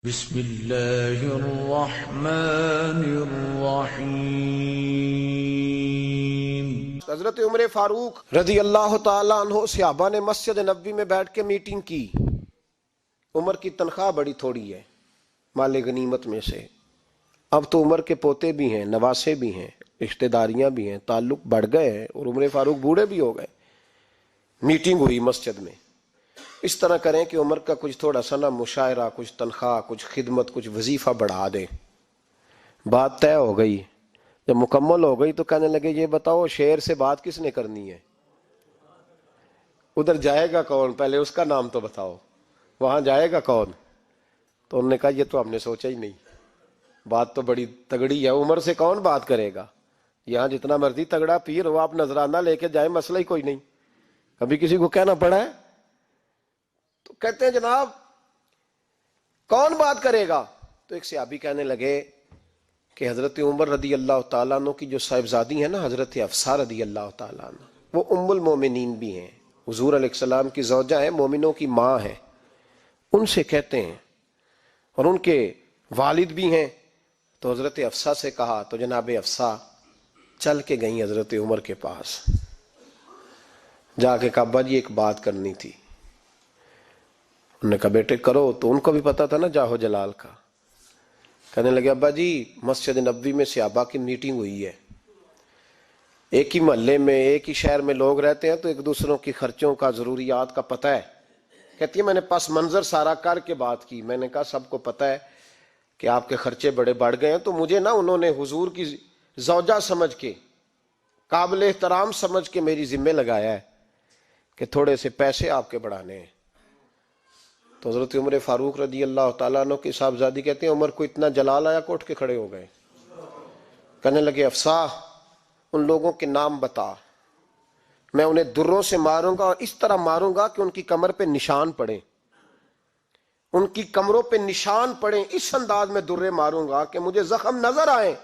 بسم اللہ الرحمن الرحیم۔ حضرت عمر فاروق رضی اللہ تعالیٰ عنہ صحابہ نے مسجد نبوی میں بیٹھ کے میٹنگ کی۔ عمر کی تنخواہ بڑی تھوڑی ہے مال غنیمت میں سے، اب تو عمر کے پوتے بھی ہیں، نواسے بھی ہیں، رشتہ داریاں بھی ہیں، تعلق بڑھ گئے ہیں اور عمر فاروق بوڑھے بھی ہو گئے۔ میٹنگ ہوئی مسجد میں، اس طرح کریں کہ عمر کا کچھ تھوڑا سا نا مشاعرہ، کچھ تنخواہ، کچھ خدمت، کچھ وظیفہ بڑھا دیں۔ بات طے ہو گئی، جب مکمل ہو گئی تو کہنے لگے یہ بتاؤ شعر سے بات کس نے کرنی ہے؟ ادھر جائے گا کون؟ پہلے اس کا نام تو بتاؤ، وہاں جائے گا کون؟ تو انہوں نے کہا یہ تو ہم نے سوچا ہی نہیں، بات تو بڑی تگڑی ہے، عمر سے کون بات کرے گا؟ یہاں جتنا مرضی تگڑا پیر ہو، آپ نذرانہ لے کے جائیں، مسئلہ ہی کوئی نہیں۔ کبھی کسی کو کہنا پڑا ہے؟ تو کہتے ہیں جناب کون بات کرے گا؟ تو ایک صحابی کہنے لگے کہ حضرت عمر رضی اللہ تعالیٰ عنہ کی جو صاحبزادی ہیں نا، حضرت حفصہ رضی اللہ تعالیٰ عنہ، وہ ام المومنین بھی ہیں، حضور علیہ السلام کی زوجہ ہیں، مومنوں کی ماں ہیں، ان سے کہتے ہیں، اور ان کے والد بھی ہیں۔ تو حضرت حفصہ سے کہا تو جناب حفصہ چل کے گئیں حضرت عمر کے پاس، جا کے کہا ابا جی ایک بات کرنی تھی۔ انہوں نے کہا بیٹے کرو، تو ان کو بھی پتا تھا نا جاہو جلال کا۔ کہنے لگے ابا جی مسجد نبوی میں صحابہ کی میٹنگ ہوئی ہے، ایک ہی محلے میں ایک ہی شہر میں لوگ رہتے ہیں تو ایک دوسروں کی خرچوں کا، ضروریات کا پتہ ہے۔ کہتی ہے میں نے پس منظر سارا کر کے بات کی، میں نے کہا سب کو پتہ ہے کہ آپ کے خرچے بڑے بڑھ گئے ہیں، تو مجھے نا انہوں نے حضور کی زوجہ سمجھ کے، قابل احترام سمجھ کے میری ذمہ لگایا ہے کہ تھوڑے سے پیسے آپ کے بڑھانے ہیں۔ تو حضرت عمر فاروق رضی اللہ تعالیٰ عنہ کی صاحبزادی کہتے ہیں عمر کو اتنا جلال آیا کہ اٹھ کے کھڑے ہو گئے، کہنے لگے حفصہ ان لوگوں کے نام بتا، میں انہیں دروں سے ماروں گا، اور اس طرح ماروں گا کہ ان کی کمر پہ نشان پڑے، ان کی کمروں پہ نشان پڑے، اس انداز میں درے ماروں گا کہ مجھے زخم نظر آئے۔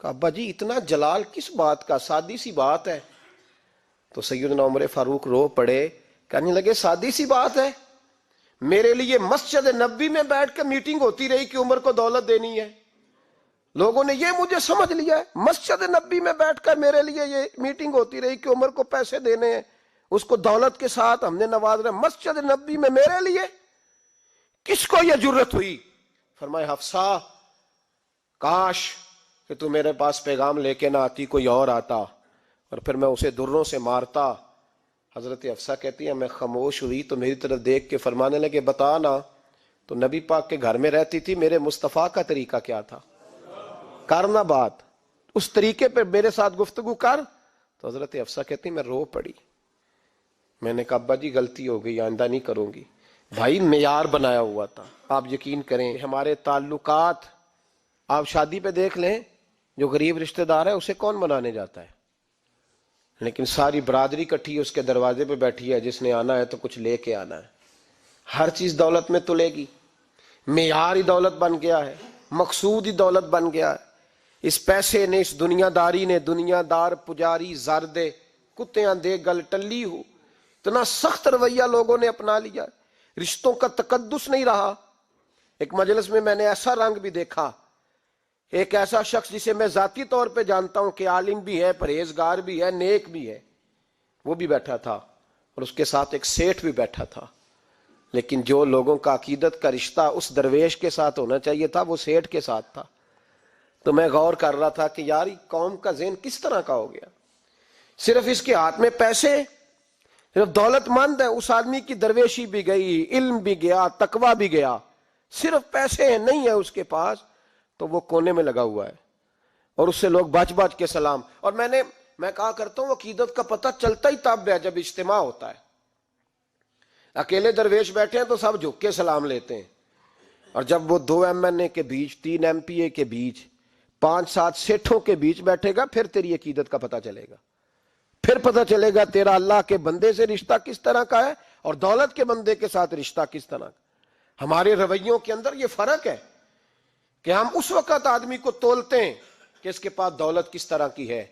کہا ابا جی اتنا جلال کس بات کا؟ سادی سی بات ہے۔ تو سیدنا عمر فاروق رو پڑے، کہنے لگے سادی سی بات ہے، میرے لیے مسجد نبوی میں بیٹھ کے میٹنگ ہوتی رہی کہ عمر کو دولت دینی ہے، لوگوں نے یہ مجھے سمجھ لیا ہے، مسجد نبوی میں بیٹھ کر میرے لیے یہ میٹنگ ہوتی رہی کہ عمر کو پیسے دینے ہیں، اس کو دولت کے ساتھ ہم نے نواز رہے، مسجد نبوی میں میرے لیے کس کو یہ جرت ہوئی؟ فرمائے حفصہ کاش کہ تو میرے پاس پیغام لے کے نہ آتی، کوئی اور آتا اور پھر میں اسے دروں سے مارتا۔ حضرت حفصہ کہتی ہے میں خاموش ہوئی تو میری طرف دیکھ کے فرمانے لگے بتا نا، تو نبی پاک کے گھر میں رہتی تھی، میرے مصطفیٰ کا طریقہ کیا تھا؟ کرنا بات اس طریقے پہ میرے ساتھ گفتگو کر۔ تو حضرت حفصہ کہتی میں رو پڑی، میں نے کہا ابا جی غلطی ہو گئی، آئندہ نہیں کروں گی۔ بھائی معیار بنایا ہوا تھا، آپ یقین کریں ہمارے تعلقات آپ شادی پہ دیکھ لیں، جو غریب رشتہ دار ہے اسے کون منانے جاتا ہے؟ لیکن ساری برادری کٹھی اس کے دروازے پہ بیٹھی ہے، جس نے آنا ہے تو کچھ لے کے آنا ہے، ہر چیز دولت میں تلے گی، معیار ہی دولت بن گیا ہے، مقصود ہی دولت بن گیا ہے۔ اس پیسے نے، اس دنیا داری نے، دنیا دار پجاری زردے کتیاں دے گل ٹلی ہو، اتنا سخت رویہ لوگوں نے اپنا لیا، رشتوں کا تقدس نہیں رہا۔ ایک مجلس میں میں نے ایسا رنگ بھی دیکھا، ایک ایسا شخص جسے میں ذاتی طور پہ جانتا ہوں کہ عالم بھی ہے، پرہیزگار بھی ہے، نیک بھی ہے، وہ بھی بیٹھا تھا اور اس کے ساتھ ایک سیٹھ بھی بیٹھا تھا، لیکن جو لوگوں کا عقیدت کا رشتہ اس درویش کے ساتھ ہونا چاہیے تھا وہ سیٹھ کے ساتھ تھا۔ تو میں غور کر رہا تھا کہ یار قوم کا ذہن کس طرح کا ہو گیا، صرف اس کے ہاتھ میں پیسے، صرف دولت مند ہے، اس آدمی کی درویشی بھی گئی، علم بھی گیا، تقوی بھی گیا، صرف پیسے نہیں ہے اس کے پاس تو وہ کونے میں لگا ہوا ہے، اور اس سے لوگ بچ بچ کے سلام۔ اور میں کہا کرتا ہوں عقیدت کا پتہ چلتا ہی تب ہے جب اجتماع ہوتا ہے، اکیلے درویش بیٹھے ہیں تو سب جھک کے سلام لیتے ہیں، اور جب وہ 2 MNA کے بیچ، 3 MPA کے بیچ، 5-7 سیٹھوں کے بیچ بیٹھے گا، پھر تیری عقیدت کا پتہ چلے گا، پھر پتہ چلے گا تیرا اللہ کے بندے سے رشتہ کس طرح کا ہے اور دولت کے بندے کے ساتھ رشتہ کس طرح کا۔ ہمارے رویوں کے اندر یہ فرق ہے کہ ہم اس وقت آدمی کو تولتے ہیں کہ اس کے پاس دولت کس طرح کی ہے،